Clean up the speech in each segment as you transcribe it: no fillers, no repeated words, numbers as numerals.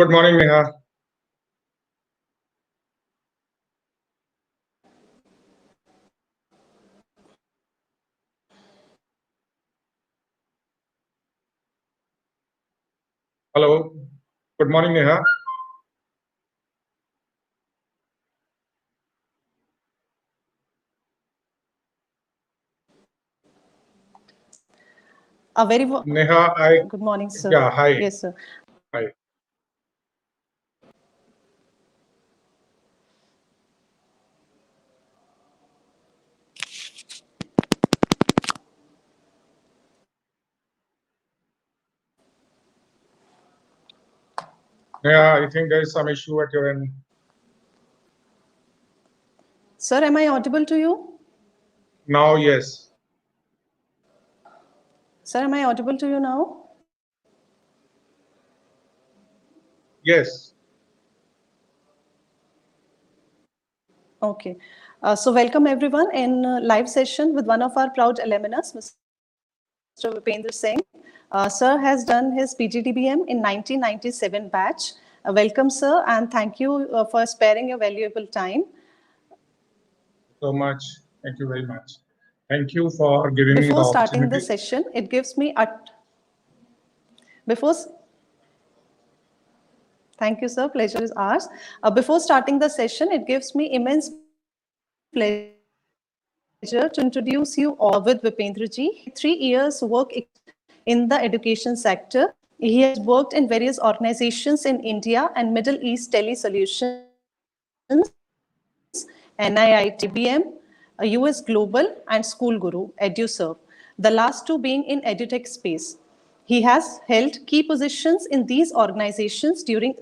Good morning, Neha. Hello. Good morning, Neha. A very Neha, good morning, sir. yeah, hi. Yes, sir. Hi. Neha, I think there is some issue at your end. Sir, am I audible to you? Now, yes. Sir, am I audible to you now? Yes. Okay. So welcome everyone in live session with one of our proud alumnus, Mr. Vipendra Singh. Sir has done his PGDBM in 1997 batch. Welcome, sir, and thank you for sparing your valuable time. So much. Thank you very much. Thank you for giving me the Before starting the opportunity. session, it gives me a before. Thank you, sir. Pleasure is ours. Before starting the session, it gives me immense pleasure to introduce you all with Vipendra ji. 3 years work in the education sector. He has worked in various organizations in India and Middle East Tele-Solutions, NIIT IBM, US Global, and School Guru, EduServe. The last two being in Edutech space. He has held key positions in these organizations during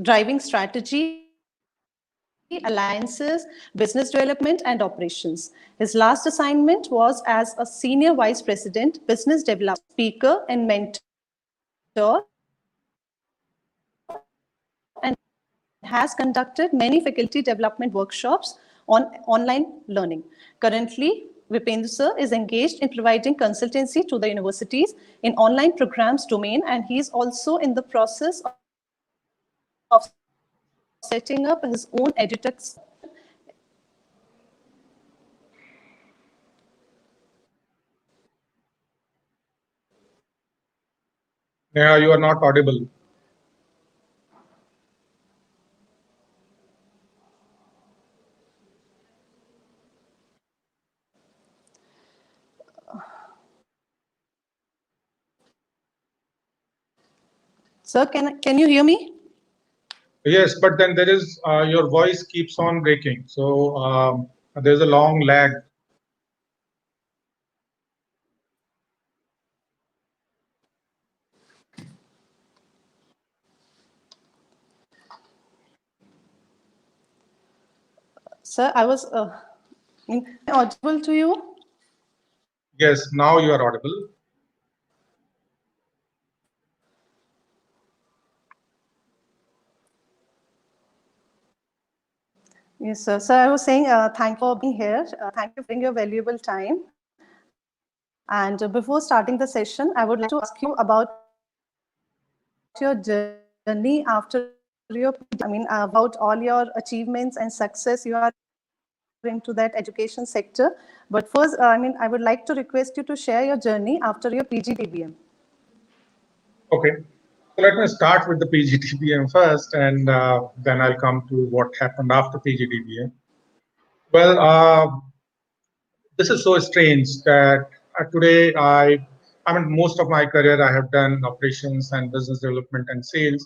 driving strategy, alliances, business development, and operations. His last assignment was as a senior vice president, business development, speaker, and mentor, and has conducted many faculty development workshops on online learning. Currently, Vipendra sir is engaged in providing consultancy to the universities in online programs domain, and he is also in the process of setting up his own edutech. Neha, you are not audible. Sir, can you hear me? Yes, but then there is your voice keeps on breaking. So there's a long lag. Sir, I was audible to you. Yes, now you are audible. Yes, sir. So I was saying, thank you for being here. Thank you for giving your valuable time. And before starting the session, I would like to ask you about your journey after your PG. About all your achievements and success you are into that education sector. But first, I would like to request you to share your journey after your PGDBM. Okay. So let me start with the PGTBM first, and then I'll come to what happened after PGDBM. Well, this is so strange that today I mean, most of my career I have done operations and business development and sales.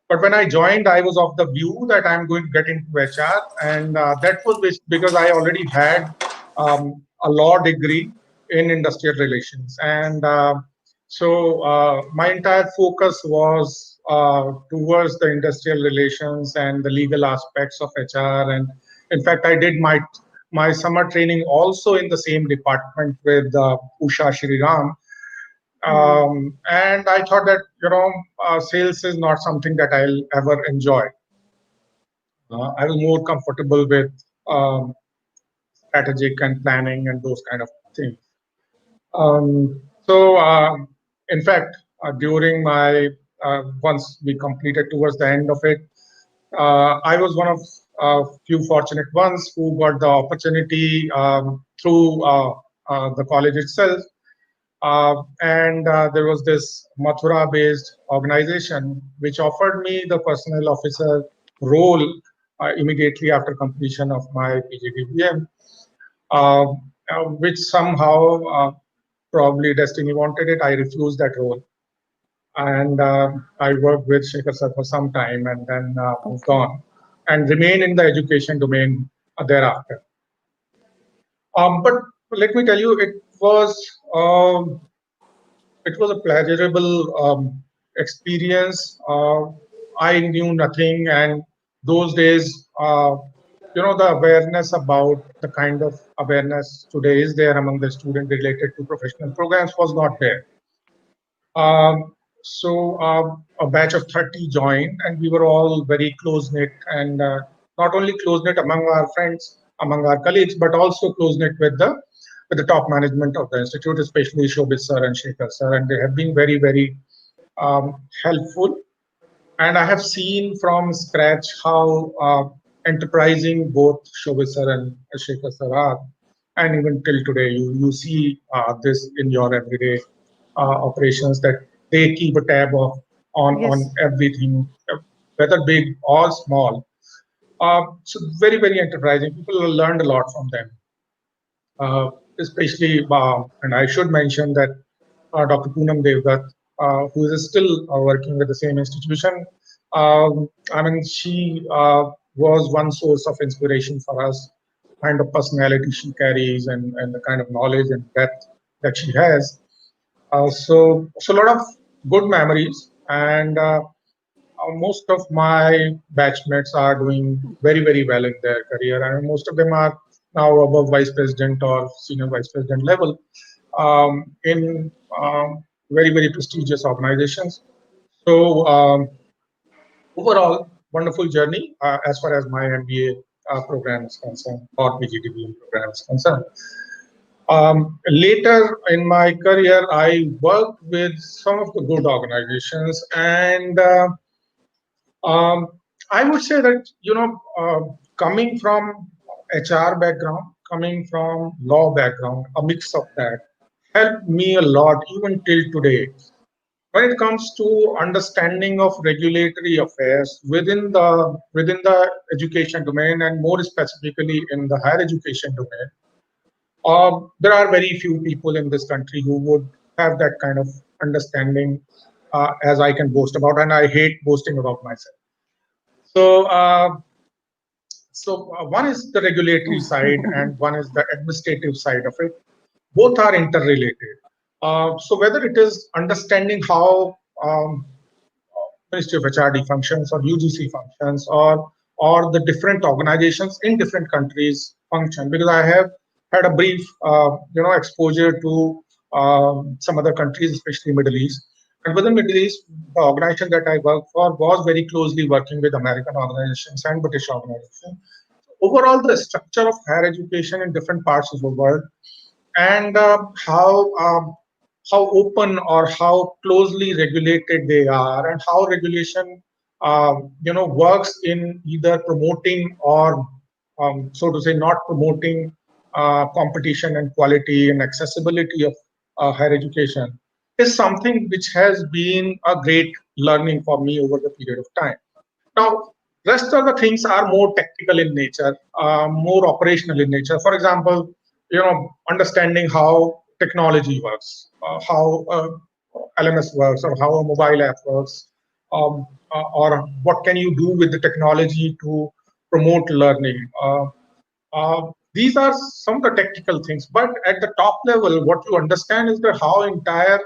But when I joined, I was of the view that I'm going to get into HR, and that was because I already had a law degree in industrial relations, and my entire focus was towards the industrial relations and the legal aspects of HR. And in fact, I did my summer training also in the same department with Usha Shriram. And I thought that, sales is not something that I'll ever enjoy. I was more comfortable with um, strategic and planning and those kind of things. So, in fact, during my once we completed towards the end of it. I was one of few fortunate ones who got the opportunity through the college itself. And there was this Mathura based organization which offered me the personnel officer role immediately after completion of my PGDBM, uh, which somehow probably destiny wanted it. I refused that role. And I worked with Shekhar sir for some time and then moved Okay. on and remained in the education domain thereafter. But let me tell you, um, it was a pleasurable experience. I knew nothing, and those days, the awareness about the kind of awareness today is there among the student related to professional programs was not there. So a batch of 30 joined, and we were all very close knit, and not only close knit among our friends, among our colleagues, but also close knit with the top management of the institute, especially Shobhit sir and Shekhar sir, and they have been very helpful. And I have seen from scratch how enterprising both Shobhit sir and Shekhar sir are. And even till today, you see this in your everyday operations that they keep a tab of on Yes. everything, whether big or small. So very enterprising. People learned a lot from them, uh, especially, and I should mention that Dr. Poonam Devdutt, who is still working with the same institution. I mean, she was one source of inspiration for us, kind of personality she carries and the kind of knowledge and depth that she has. So a lot of good memories, and most of my batchmates are doing very well in their career, and most of them are now above vice president or senior vice president level in very prestigious organizations. So overall, wonderful journey as far as my MBA program is concerned or PGDBM program is concerned. Later in my career, I worked with some of the good organizations, and um, I would say that coming from HR background, coming from law background, a mix of that helped me a lot even till today when it comes to understanding of regulatory affairs within the education domain and more specifically in the higher education domain. There are very few people in this country who would have that kind of understanding as I can boast about, and I hate boasting about myself. So, one is the regulatory side, and one is the administrative side of it. Both are interrelated. So, whether it is understanding how Ministry of HRD functions or UGC functions or the different organizations in different countries function, because I have had a brief exposure to some other countries, especially Middle East. And within Middle East, the organization that I work for was very closely working with American organizations and British organizations. Overall, the structure of higher education in different parts of the world and how open or how closely regulated they are, and how regulation works in either promoting or so to say not promoting competition and quality and accessibility of higher education is something which has been a great learning for me over the period of time. Now, rest of the things are more technical in nature, more operational in nature. For example, understanding how technology works, how LMS works, or how a mobile app works, or what can you do with the technology to promote learning. These are some of the technical things, but at the top level, what you understand is that how entire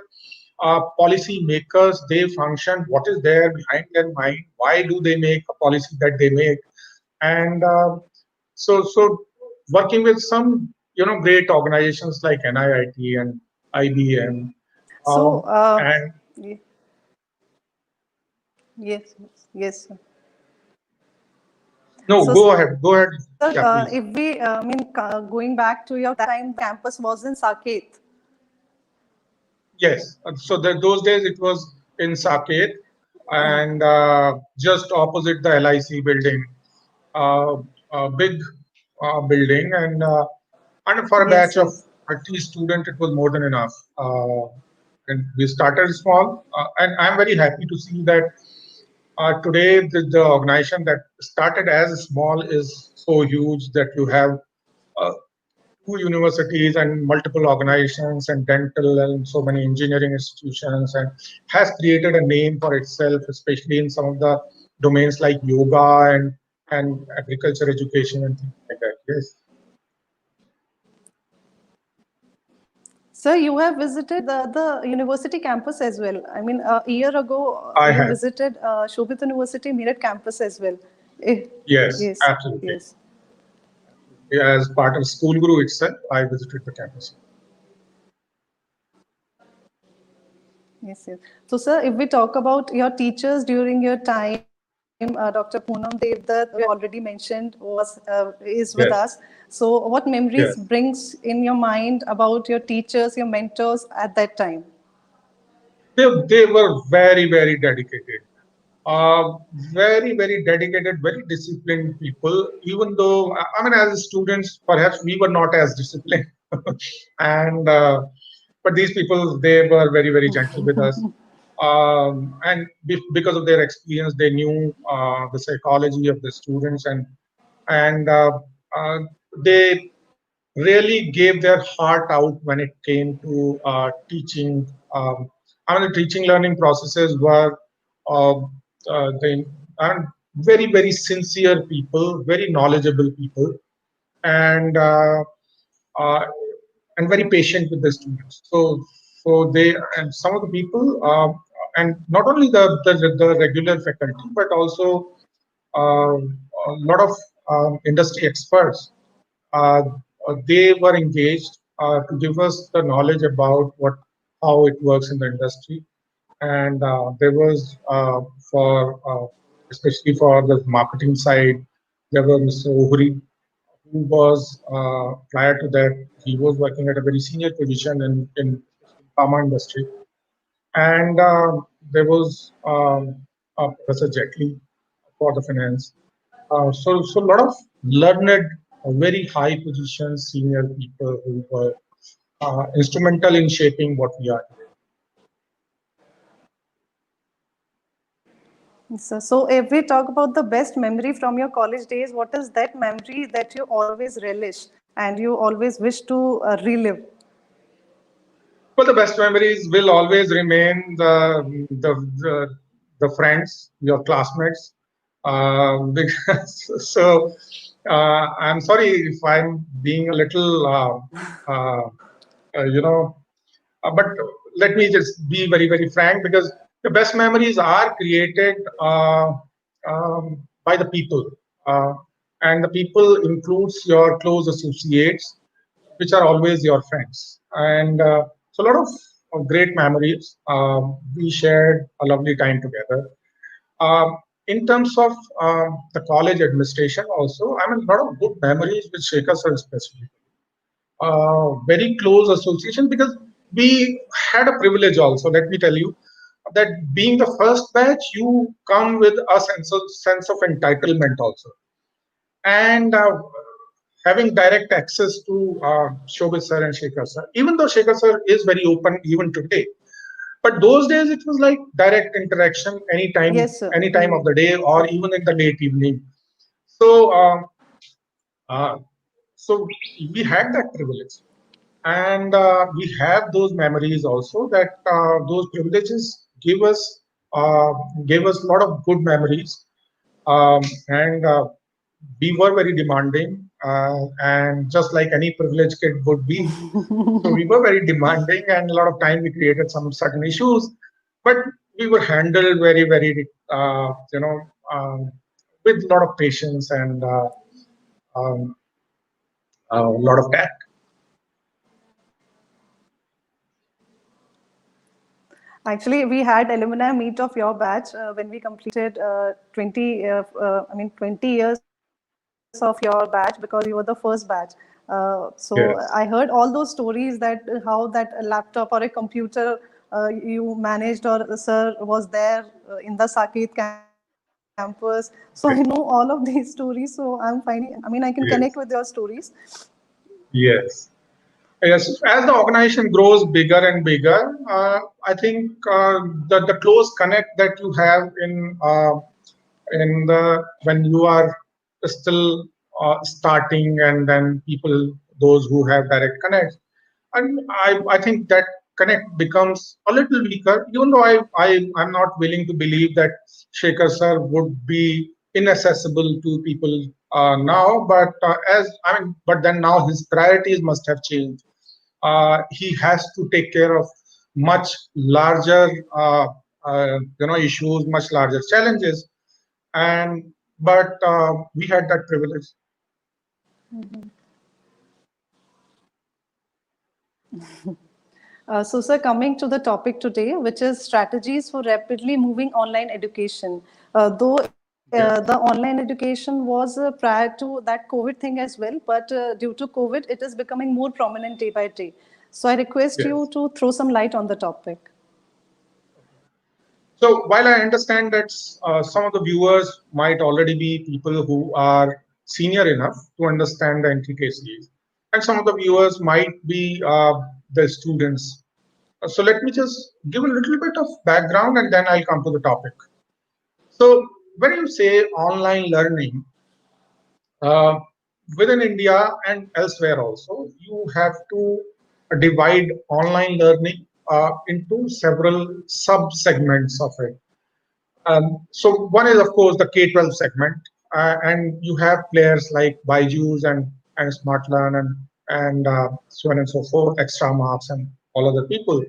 policy makers they function, what is there behind their mind, why do they make a policy that they make, and so working with some great organizations like NIIT and IBM, So, and y- yes. no, So, go ahead, sir, yeah, if please. we, going back to your time, the campus was in Saket. Yes, so those days it was in Saket. and just opposite the LIC building, uh, a big building, and for a batch of Yes, yes. 30 students, it was more than enough. And we started small, and I'm very happy to see that today the organization that started as small is so huge that you have uh, two universities and multiple organizations and dental and so many engineering institutions, and has created a name for itself, especially in some of the domains like yoga and agriculture education and things like that. Yes, Sir, you have visited the university campus as well. I mean, a year ago, I you have. visited Shobhit University Meerut campus as well. Eh, Yes, yes, absolutely. yes. As part of School Guru itself, I visited the campus. Yes, yes. So, sir, if we talk about your teachers during your time, Dr. Poonam Devdutt, we already mentioned, is with us. Yes, So, what memories yes. brings in your mind about your teachers, your mentors at that time? They were very, very dedicated. Uh, Very, very dedicated, very disciplined people. Even though, I mean, as students, perhaps we were not as disciplined. and But these people, they were very, very gentle with us. And because of their experience, they knew the psychology of the students, and uh, they really gave their heart out when it came to teaching. I mean, the teaching learning processes were uh, they and very, very sincere people, very knowledgeable people, and uh, uh, and very patient with the students. So they and some of the people, and not only the regular faculty, but also a lot of industry experts, uh, they were engaged to give us the knowledge about what how it works in the industry. And there was for especially for the marketing side, there was Mr. Ohri, who was prior to that he was working at a very senior position in especially pharma industry. And there was Professor Jetli for the finance. So a lot of learned, very high position senior people who were instrumental in shaping what we are today. So, if we talk about the best memory from your college days, what is that memory that you always relish and you always wish to relive? Well, the best memories will always remain the friends, your classmates. I'm sorry if I'm being a little, uh, you know, but let me just be very, very frank, because the best memories are created by the people, uh, and the people includes your close associates, which are always your friends. And so a lot of great memories. We shared a lovely time together. Um, in terms of the college administration, also, I mean, a lot of good memories with Shekhar sir specifically. Very close association, because we had a privilege also. Let me tell you that being the first batch, you come with a sense of entitlement also, and having direct access to Shobhit sir and Shekhar sir. Even though Shekhar sir is very open even today, but those days it was like direct interaction any Yes, time of sir. the day, or even in the late evening. So, uh, so we had that privilege, and we have those memories also. That those privileges uh, gave us a lot of good memories, and we were very demanding, and just like any privileged kid would be. So we were very demanding, and a lot of time we created some certain issues, but we were handled very, very, with a lot of patience and um, a lot of tact. Actually, we had alumni meet of your batch when we completed 20 years of your batch, because you were the first batch. So I Yes. heard all those stories that how that a laptop or a computer you managed or sir was there in the Saket campus. So I know all of these stories. So I'm finding, I mean, I can connect with your Yes. stories. Yes. Yes, as the organization grows bigger and bigger, I think the close connect that you have in the when you are still starting, and then people, those who have direct connect, and I think that connect becomes a little weaker, even though I'm not willing to believe that Shekhar sir would be inaccessible to people now, but but then now his priorities must have changed. He has to take care of much larger issues, much larger challenges, and but we had that privilege. So, sir, coming to the topic today, which is strategies for rapidly moving online education. Though the Yeah. online education was prior to that COVID thing as well, but due to COVID, it is becoming more prominent day by day. So, I request you Yes. to throw some light on the topic. So while I understand that some of the viewers might already be people who are senior enough to understand the intricacies, and some of the viewers might be the students. So let me just give a little bit of background, and then I'll come to the topic. So when you say online learning, uh, within India and elsewhere also, you have to divide online learning into several sub segments of it. So one is of course the K-12 segment, and you have players like Byju's and SmartLearn and so on and so forth, Extra Marks and all other people.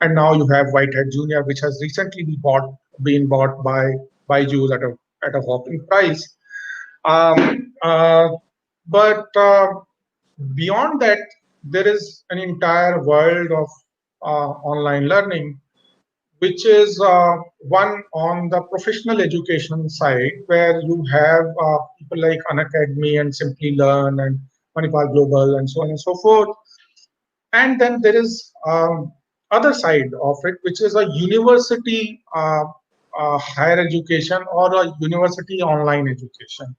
And now you have Whitehead Junior, which has recently been bought by Byju's at a whopping price. Um, uh, but beyond that, there is an entire world of online learning, which is one on the professional education side, where you have people like Unacademy and Simply Learn and Manipal Global and so on and so forth. And then there is other side of it, which is a university higher education or a university online education,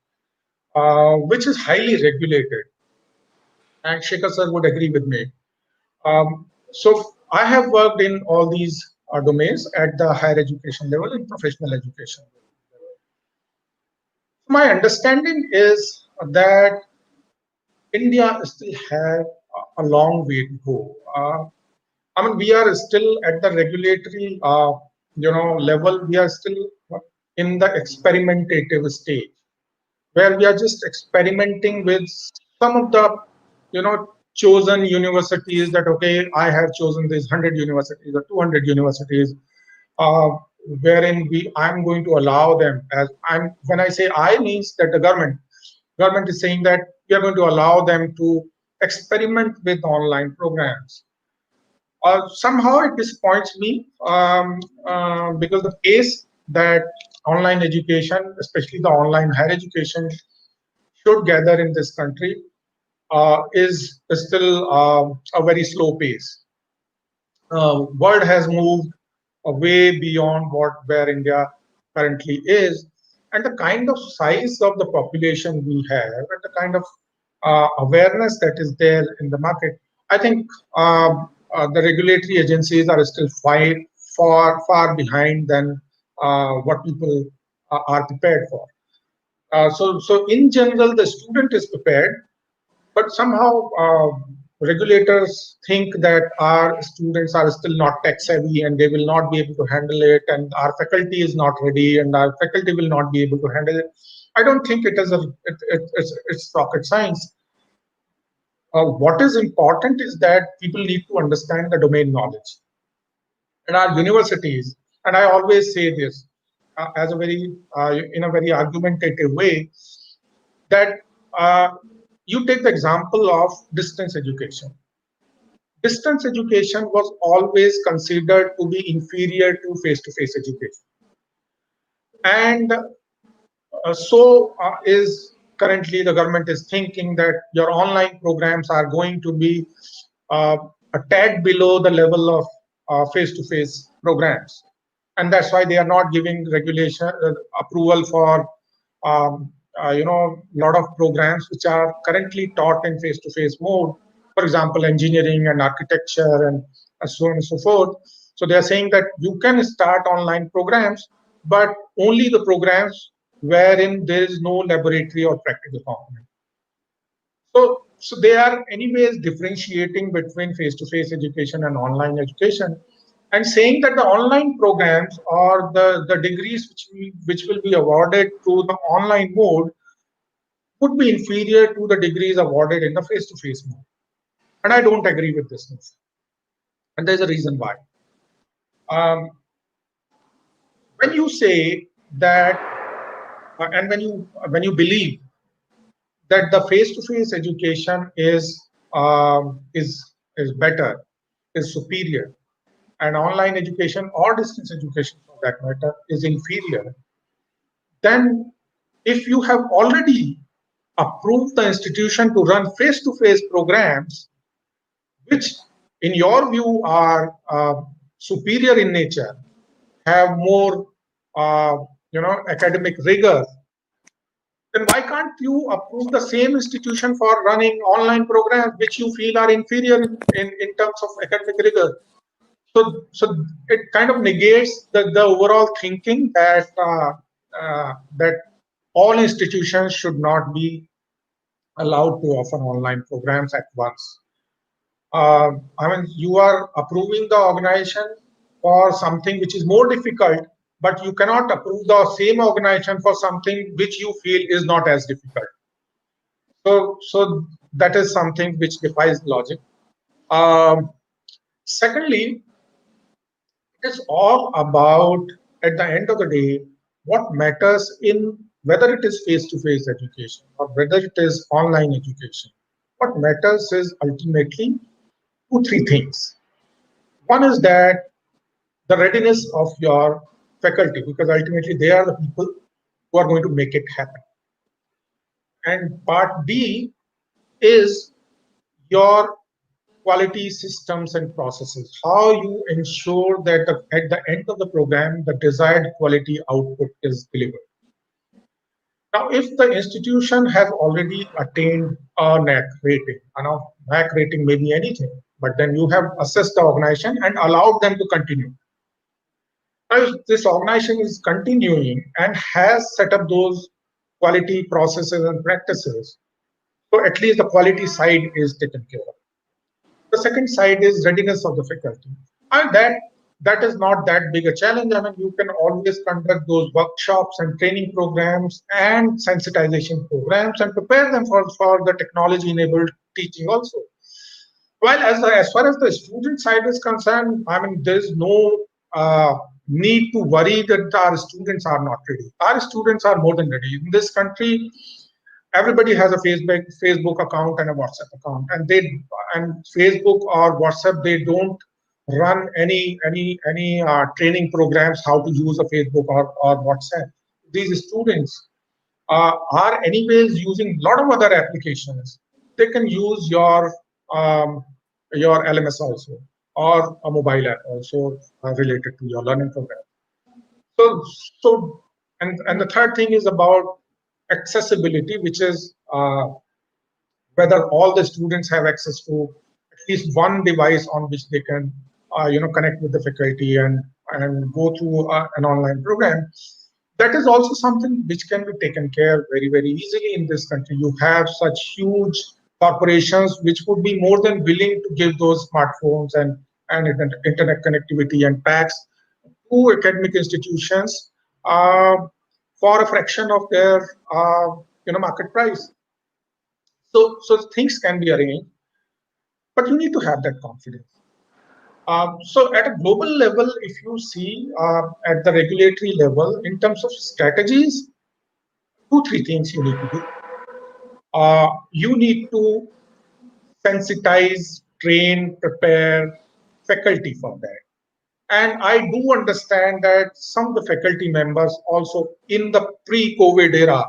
which is highly regulated. And Shekhar sir would agree with me. So I have worked in all these domains at the higher education level and professional education level. My understanding is that India still has a long way to go. I mean, we are still at the regulatory, level. We are still in the experimentative stage, where we are just experimenting with some of the chosen universities, that okay, I have chosen these 100 universities or 200 universities, uh, wherein I'm going to allow them, as I'm when I say I, means that the government is saying that we are going to allow them to experiment with online programs. Somehow it disappoints me, because the pace that online education, especially the online higher education, should gather in this country is still a very slow pace. World has moved way beyond where India currently is, and the kind of size of the population we have, and the kind of awareness that is there in the market. I think the regulatory agencies are still far behind than what people are prepared for. So in general, the student is prepared, but somehow regulators think that our students are still not tech savvy and they will not be able to handle it, and our faculty is not ready and our faculty will not be able to handle it. I don't think it's rocket science. What is important is that people need to understand the domain knowledge, and our universities, and I always say this as a very in a very argumentative way, that you take the example of distance education. Distance education was always considered to be inferior to face-to-face education, and so is currently the government is thinking that your online programs are going to be uh, a tad below the level of face-to-face programs, and that's why they are not giving regulation approval for a lot of programs which are currently taught in face-to-face mode. For example, engineering and architecture and so on and so forth. So they are saying that you can start online programs, but only the programs wherein there is no laboratory or practical component. So they are anyways differentiating between face-to-face education and online education, and saying that the online programs or the degrees which will be awarded through the online mode would be inferior to the degrees awarded in the face-to-face mode. And I don't agree with this notion. And there's a reason why. Um, when you say that, and when you believe that the face-to-face education is better, is superior, and online education or distance education for that matter is inferior, then if you have already approved the institution to run face-to-face programs, which in your view are superior in nature, have more academic rigor, then why can't you approve the same institution for running online programs which you feel are inferior in terms of academic rigor? So it kind of negates the overall thinking that all institutions should not be allowed to offer online programs at once. I mean, you are approving the organization for something which is more difficult, but you cannot approve the same organization for something which you feel is not as difficult. So that is something which defies logic. Um, Secondly, it is all about, at the end of the day, what matters in whether it is face-to-face education or whether it is online education. What matters is ultimately two, three things. One is that the readiness of your faculty, because ultimately they are the people who are going to make it happen. And part B is your quality systems and processes, how you ensure that at the end of the program, the desired quality output is delivered. Now, if the institution has already attained a NAC rating, now NAC rating may be anything, but then you have assessed the organization and allowed them to continue. Now, if this organization is continuing and has set up those quality processes and practices, so at least the quality side is taken care of. The second side is readiness of the faculty, and that is not that big a challenge. I mean, you can always conduct those workshops and training programs and sensitization programs and prepare them for the technology enabled teaching also. Well, as far as the student side is concerned, I mean, there is no need to worry that our students are not ready. Our students are more than ready. In this country, everybody has a Facebook account and a WhatsApp account, and Facebook or WhatsApp, they don't run any training programs how to use a Facebook or WhatsApp. These students are anyways using a lot of other applications. They can use um, your LMS also, or a mobile app also related to your learning program. So and the third thing is about accessibility, which is whether all the students have access to at least one device on which they can connect with the faculty and go through an online program. That is also something which can be taken care very easily in this country. You have such huge corporations which would be more than willing to give those smartphones and internet connectivity and packs to academic institutions uh, for a fraction of their market price. So things can be arranged, but you need to have that confidence. So at a global level, if you see at the regulatory level, in terms of strategies, two, three things you need to do. You need to sensitize, train, prepare faculty for that. And I do understand that some of the faculty members also in the pre-COVID era,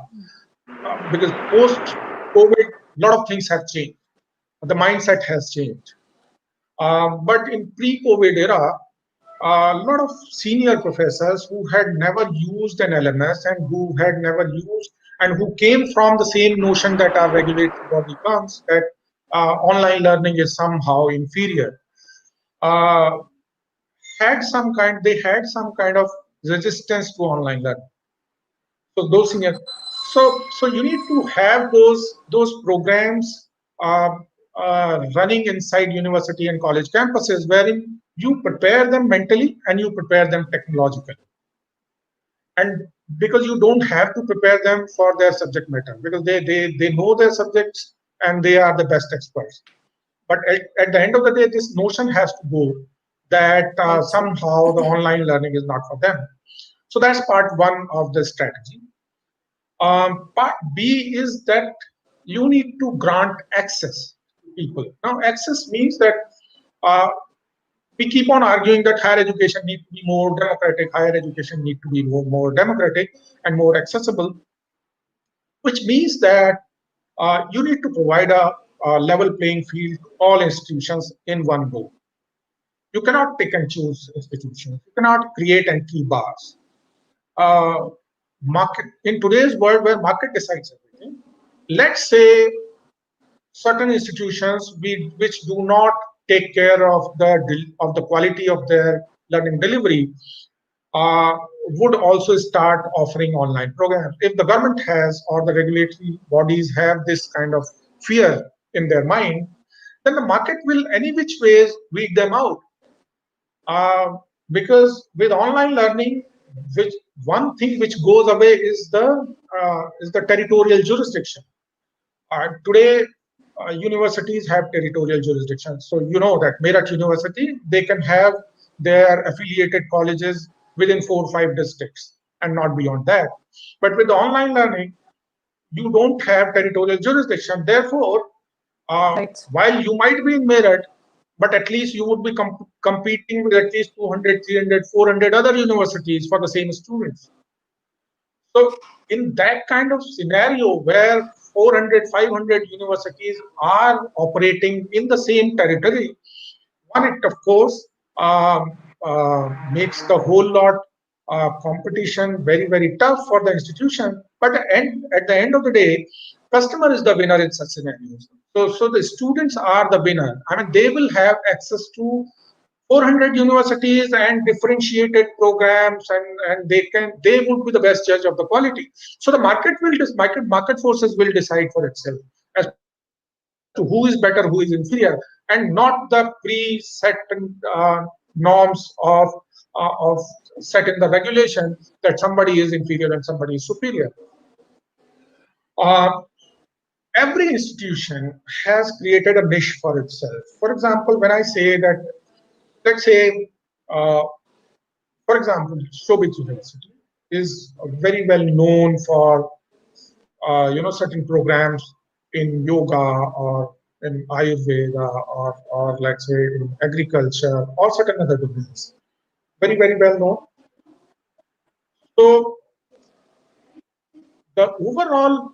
because post-COVID, a lot of things have changed. The mindset has changed. But in pre-COVID era, a lot of senior professors who had never used an LMS and who had never used and who came from the same notion that our regulatory body comes, that online learning is somehow inferior, uh, they had some kind of resistance to online learning. So those senior, so you need to have those programs running inside university and college campuses, wherein you prepare them mentally and you prepare them technologically. And because you don't have to prepare them for their subject matter, because they know their subjects and they are the best experts. But at the end of the day, this notion has to go that Exactly. somehow the online learning is not for them. So that's part one of the strategy. Part B is that you need to grant access to people. Now, access means that uh, we keep on arguing that higher education need to be more democratic, higher education need to be more democratic and more accessible, which means that you need to provide a level playing field to all institutions in one go. You cannot pick and choose institutions. You cannot create entry bars. Uh, Market in today's world where market decides everything. Let's say certain institutions which do not take care of the quality of their learning delivery uh, would also start offering online programs. If the government has or the regulatory bodies have this kind of fear in their mind, then the market will any which ways weed them out. Uh, because with online learning, which one thing which goes away is the territorial jurisdiction. Today, universities have territorial jurisdiction. So you know that Meerut University, they can have their affiliated colleges within 4 or 5 districts and not beyond that. But with online learning, you don't have territorial jurisdiction. Therefore, Right. while you might be in Meerut, but at least you would be competing with at least 200, 300, 400 other universities for the same students. So in that kind of scenario where 400, 500 universities are operating in the same territory, one, it of course makes the whole lot competition very, very tough for the institution. But at the end of the day, customer is the winner in such scenarios. So the students are the winner. I mean, they will have access to 400 universities and differentiated programs, and they would be the best judge of the quality. So the market forces will decide for itself as to who is better, who is inferior, and not the preset norms of set in the regulation that somebody is inferior and somebody is superior. uh, every institution has created a niche for itself. For example, when I say that, let's say, uh, for example, Shobhit University is very well known for certain programs in yoga or in Ayurveda or let's say in agriculture or certain other domains. Very, very well known. So the overall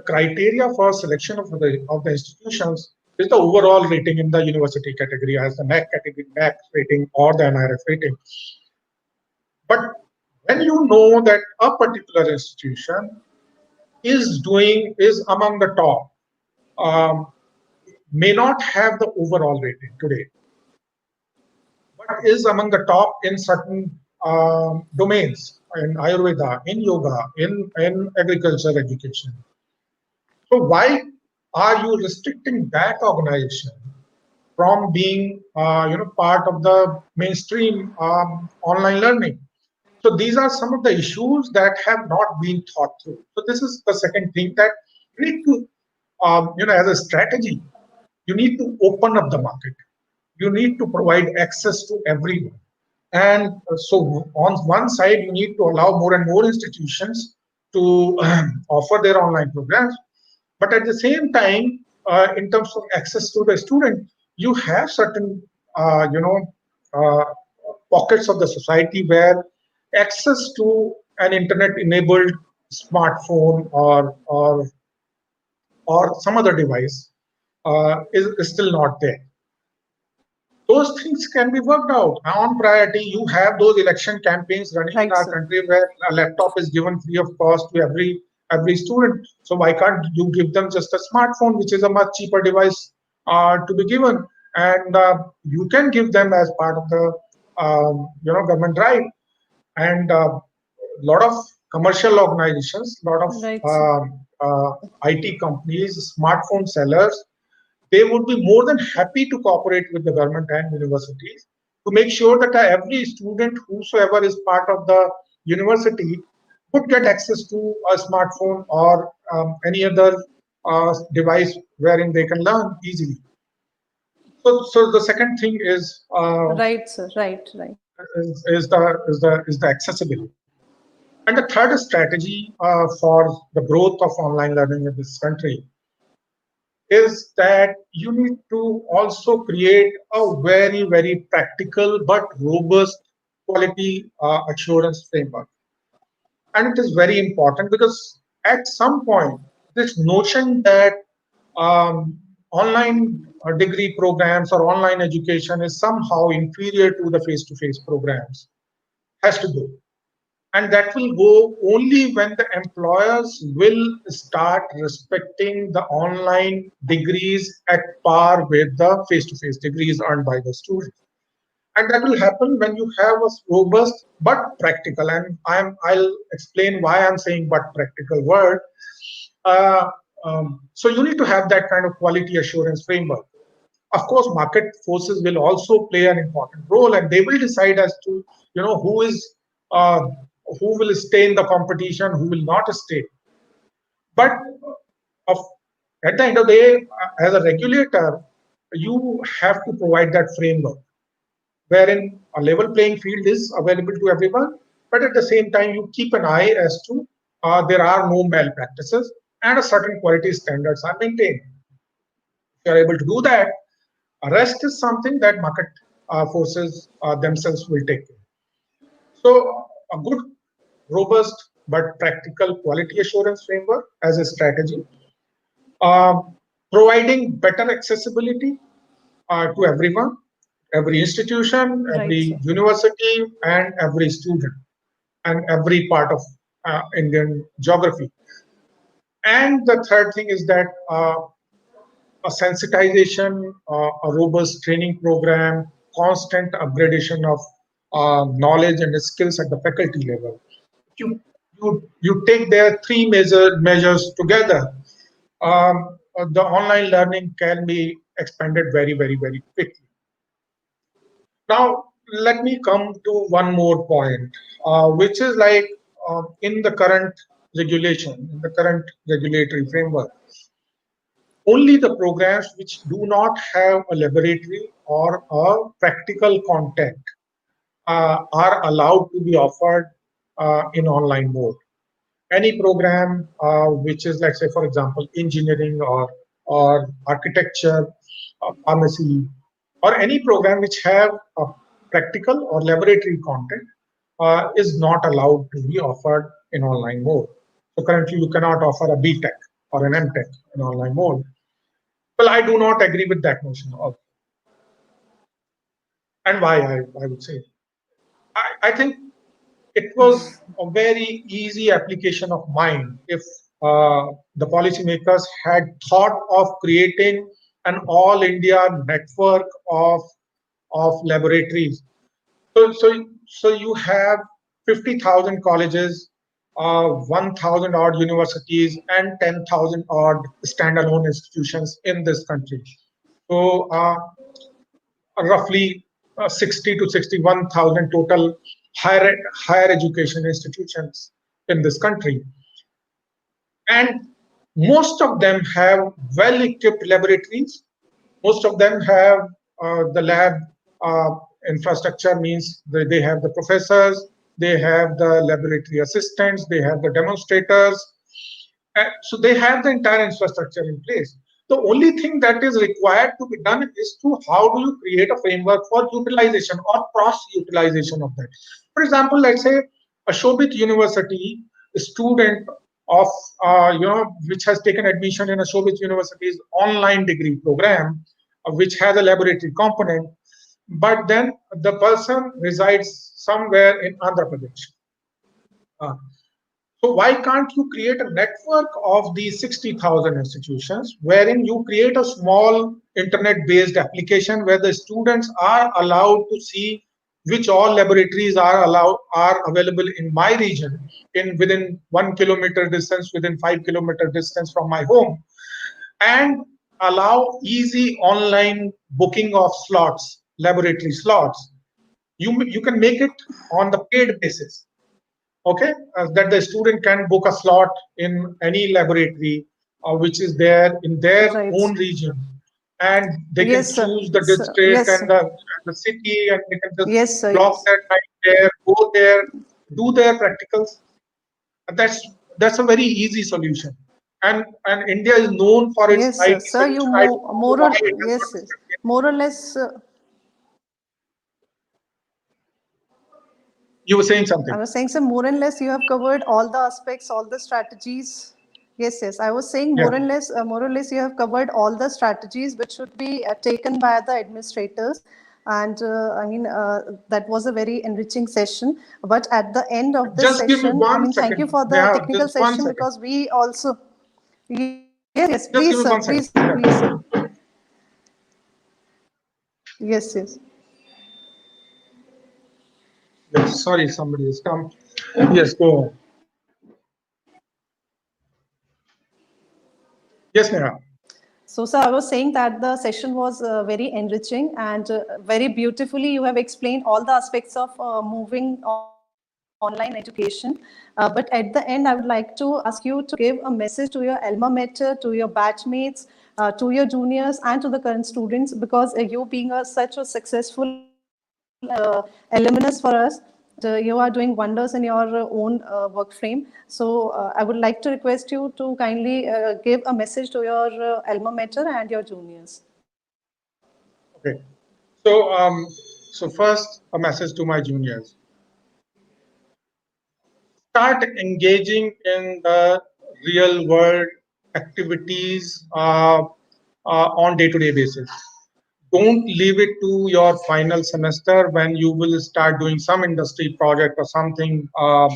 criteria for selection of the institutions is the overall rating in the university category as the NAC category, NAC rating or the NIRF rating. But when you know that a particular institution is among the top, um, may not have the overall rating today, but is among the top in certain domains in Ayurveda, in yoga, in agriculture education. So why are you restricting that organization from being part of the mainstream online learning? So these are some of the issues that have not been thought through. So this is the second thing that you need to, as a strategy, you need to open up the market. You need to provide access to everyone. And so on one side, you need to allow more and more institutions to offer their online programs. But at the same time, in terms of access to the student, you have certain, uh, you know, uh, pockets of the society where access to an internet-enabled smartphone or some other device is still not there. those things can be worked out on priority. You have those election campaigns running in Right, our sir. country where a laptop is given free of cost to every student. So why can't you give them just a smartphone, which is a much cheaper device to be given, and you can give them as part of the government drive. And a lot of commercial organizations, a lot of Right, sir. IT companies, smartphone sellers, they would be more than happy to cooperate with the government and universities to make sure that every student, whosoever is part of the university, would get access to a smartphone or any other device wherein they can learn easily. So the second thing Right, sir. Right, right. is the accessibility. And the third strategy for the growth of online learning in this country is that you need to also create a very, very practical but robust quality assurance framework. And it is very important because at some point, this notion that online degree programs or online education is somehow inferior to the face to face programs has to go. And that will go only when the employers will start respecting the online degrees at par with the face-to-face degrees earned by the students. And that will happen when you have a robust but practical, and I'll explain why I'm saying but practical word. Uh, so you need to have that kind of quality assurance framework. Of course, market forces will also play an important role, and they will decide as to who is uh, who will stay in the competition, who will not stay. But of, at the end of the day, as a regulator, you have to provide that framework wherein a level playing field is available to everyone, but at the same time, you keep an eye as to there are no malpractices and a certain quality standards are maintained. If you are able to do that, rest is something that market forces themselves will take care. So a good, robust, but practical quality assurance framework as a strategy, um, providing better accessibility to everyone, every institution, Right, every sir. university, and every student, and every part of Indian geography. And the third thing is that a sensitization, a robust training program, constant upgradation of knowledge and skills at the faculty level. You take their three major measures together. The online learning can be expanded very, very, very quickly. Now, let me come to one more point, which is like in the current regulation, in the current regulatory framework, only the programs which do not have a laboratory or a practical content are allowed to be offered in online mode. Any program which is, let's say, for example, engineering or architecture, pharmacy, or any program which have a practical or laboratory content is not allowed to be offered in online mode. So currently, you cannot offer a BTech or an MTech in online mode. Well, I do not agree with that notion of, and why I would say. I think it was a very easy application of mind if the policymakers had thought of creating an all India network of laboratories. So you have 50,000 colleges, 1,000 odd universities, and 10,000 odd standalone institutions in this country. So roughly 60 to 61,000 total higher education institutions in this country. And most of them have well equipped laboratories. Most of them have the lab uh, infrastructure, means they have the professors, they have the laboratory assistants, they have the demonstrators. So they have the entire infrastructure in place. The only thing that is required to be done is to how do you create a framework for utilization or cross utilization of that. For example, let's say a Shobhit University student of which has taken admission in a Shobhit University's online degree program, which has a laboratory component. but then the person resides somewhere in Andhra Pradesh. Uh, So why can't you create a network of these 60,000 institutions wherein you create a small internet-based application where the students are allowed to see which all laboratories are available in my region in within 1 kilometer distance, within 5 kilometer distance from my home, and allow easy online booking of slots, laboratory slots. You can make it on the paid basis, okay, that the student can book a slot in any laboratory which is there in their Right. own region, and they can Yes, sir. choose the So, district yes, and sir. the city, and they can just Yes, sir. block Yes. their time there, go there, do their practicals. And that's a very easy solution. And India is known for its Yes, sir. IT Sir, you solution. I don't know more why or it has not yes, yes. succeeded. More or less. You were saying I something. was saying, sir, more and less you have covered all the aspects, all the strategies. Yes, yes. I was saying Yeah. more or less you have covered all the strategies which should be taken by the administrators. And I mean, that was a very enriching session. But at the end of this Just give me session, I one mean, thank you second. for the Neha, technical just one session second. because we also, yes, yes, Just please, give me sir, 1 second. please, Yeah. please, sir. Yes, yes. Yes, sorry, somebody has come. Yes, go on. Yes, Neha. So, sir, I was saying that the session was very enriching and very beautifully you have explained all the aspects of moving online education. But at the end, I would like to ask you to give a message to your alma mater, to your batchmates, to your juniors, and to the current students, because you being such a successful alumnus for us, you are doing wonders in your own work frame. So, I would like to request you to kindly give a message to your alma mater and your juniors. Okay. So first, a message to my juniors: start engaging in the real world activities on day-to-day basis. Don't leave it to your final semester when you will start doing some industry project or something,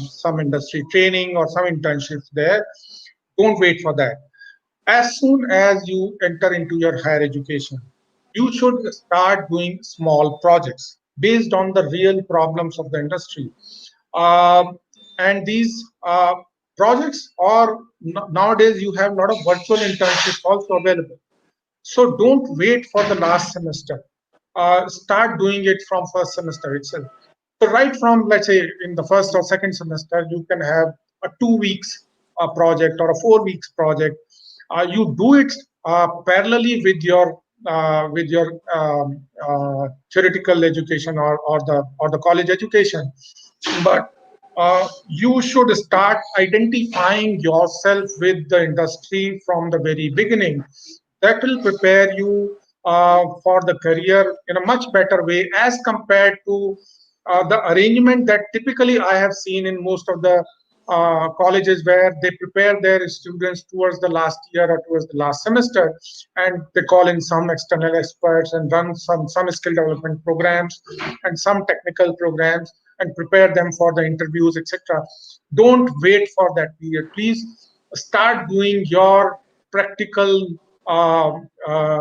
some industry training or some internships there. Don't wait for that. As soon as you enter into your higher education, you should start doing small projects based on the real problems of the industry. And these projects are nowadays you have a lot of virtual internships also available. So don't wait for the last semester. Start doing it from first semester itself. So right from, let's say, in the first or second semester, you can have a 2 weeks project or a 4 weeks project. You do it parallelly with your theoretical education or the college education, but you should start identifying yourself with the industry from the very beginning. That will prepare you for the career in a much better way as compared to the arrangement that typically I have seen in most of the colleges, where they prepare their students towards the last year or towards the last semester, and they call in some external experts and run some skill development programs and some technical programs and prepare them for the interviews, etc. Don't wait for that period. Please start doing your practical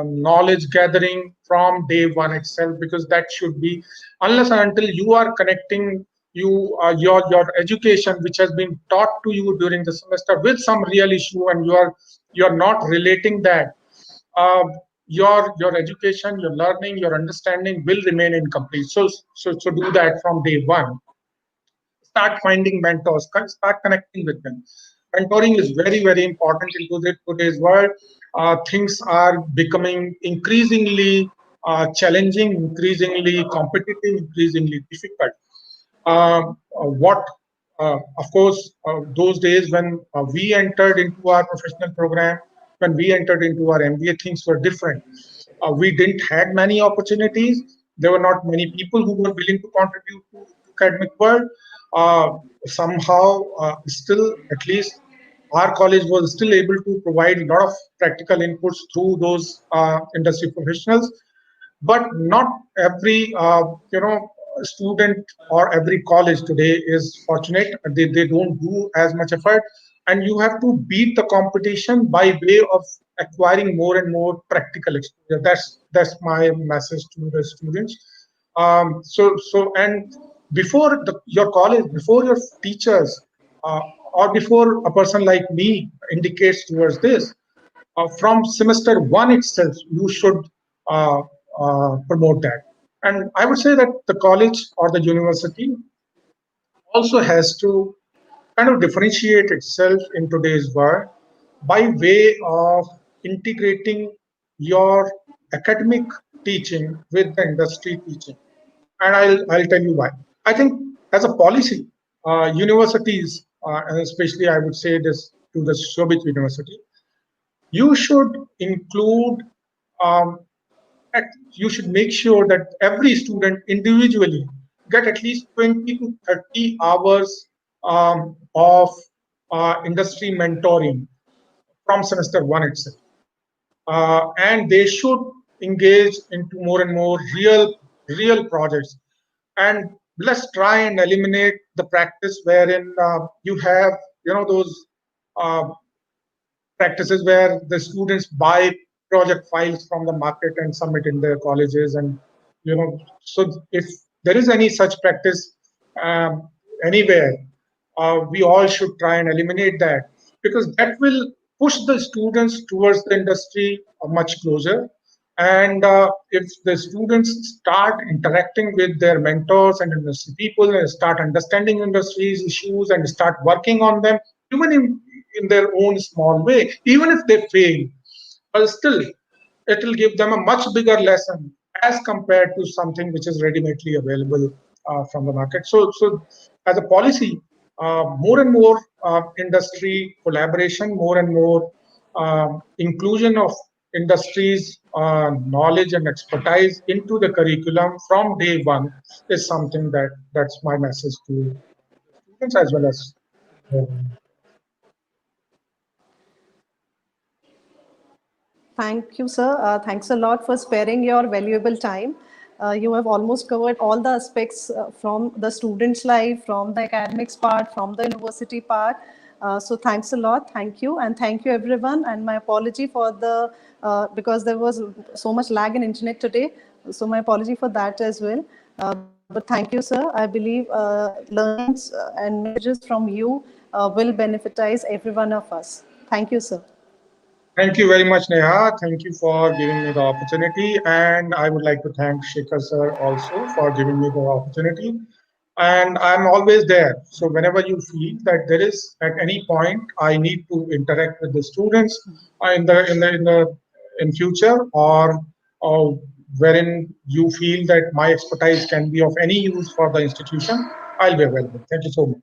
knowledge gathering from day one itself, because that should be, unless and until you are connecting your education which has been taught to you during the semester with some real issue, and you are not relating that, uh, your education, your learning, your understanding will remain incomplete. So do that from day one. Start finding mentors, start connecting with them. Mentoring is very, very important in today's world. Things are becoming increasingly challenging, increasingly competitive, increasingly difficult. What Of course, those days when we entered into our professional program, when we entered into our MBA, things were different. We didn't had many opportunities. There were not many people who were willing to contribute to academic world. Uh, Somehow, still, at least our college was still able to provide a lot of practical inputs through those industry professionals. but not every student or every college today is fortunate. They don't do as much effort, and you have to beat the competition by way of acquiring more and more practical exposure. That's my message to the students. And before your college, before your teachers, uh, or before a person like me indicates towards this, from semester one itself, you should uh, promote that. And I would say that the college or the university also has to kind of differentiate itself in today's world by way of integrating your academic teaching with the industry teaching. And I'll tell you why. I think as a policy, universities, and especially I would say this to the Shobhit University, you should include um, you should make sure that every student individually get at least 20 to 30 hours of industry mentoring from semester one itself. And they should engage into more and more real projects. And let's try and eliminate the practice wherein you have those uh, practices where the students buy project files from the market and submit in their colleges. And so if there is any such practice um, anywhere, we all should try and eliminate that, because that will push the students towards the industry much closer. And if the students start interacting with their mentors and industry people and start understanding industry's issues and start working on them, even in their own small way, even if they fail, but still it will give them a much bigger lesson as compared to something which is ready-madely available from the market. So as a policy, more and more industry collaboration, more and more inclusion of industries knowledge and expertise into the curriculum from day one is something that's my message to students as well as Thank you, sir. Thanks a lot for sparing your valuable time. You have almost covered all the aspects from the student's life, from the academics part, from the university part. So thanks a lot. Thank you. And thank you, everyone. And my apology for the, because there was so much lag in internet today. So my apology for that as well. But thank you, sir. I believe learnings and messages from you will benefitize every one of us. Thank you, sir. Thank you very much, Neha. Thank you for giving me the opportunity. And I would like to thank Shekhar sir also for giving me the opportunity. And I'm always there. So whenever you feel that there is at any point I need to interact with the students in future, or wherein you feel that my expertise can be of any use for the institution, I'll be available. Thank you so much.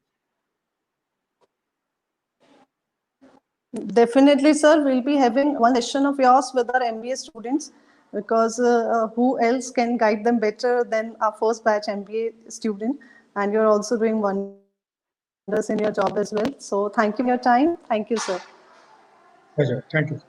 Definitely, sir. We'll be having one session of yours with our MBA students, because who else can guide them better than our first batch MBA student? And you're also doing wonders in your job as well. So thank you for your time. Thank you, sir. Pleasure. Thank you.